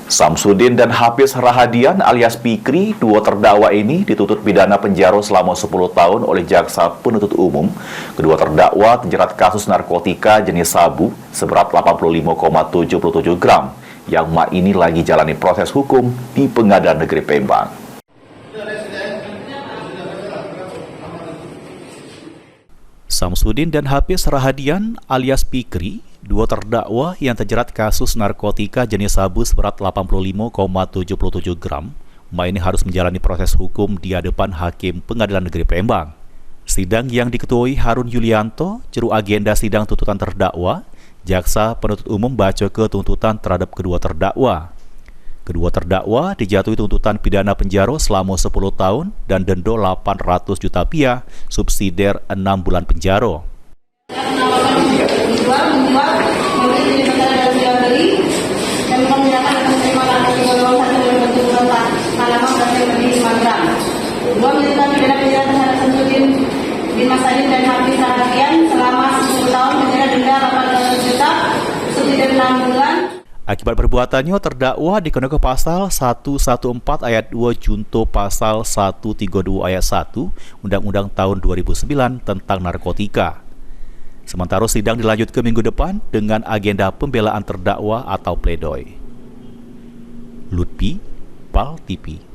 Samsudin dan Hafiz Rahadian alias Pikri, dua terdakwa ini dituntut pidana penjara selama 10 tahun oleh jaksa penuntut umum. Kedua terdakwa terjerat kasus narkotika jenis sabu seberat 85,77 gram yang ini lagi jalani proses hukum di Pengadilan Negeri Palembang. Samsudin dan Hafiz Rahadian alias Pikri, dua terdakwa yang terjerat kasus narkotika jenis sabu seberat 85,77 gram, ini harus menjalani proses hukum di hadapan Hakim Pengadilan Negeri Palembang. Sidang yang diketuai Harun Yulianto, juru agenda sidang tuntutan terdakwa, jaksa penuntut umum baca ke tuntutan terhadap kedua terdakwa. Kedua terdakwa dijatuhi tuntutan pidana penjara selama 10 tahun dan denda 800 juta rupiah, subsidiar 6 bulan penjara. Dan Hafiz Rahadian selama 10 tahun penjara denda 800 juta, subsidiar 6 bulan. Akibat perbuatannya, terdakwa dikenakan pasal 114 ayat 2 junto pasal 132 ayat 1 Undang-Undang tahun 2009 tentang narkotika. Sementara sidang dilanjut ke minggu depan dengan agenda pembelaan terdakwa atau pledoi. Lutfi, PAL TV.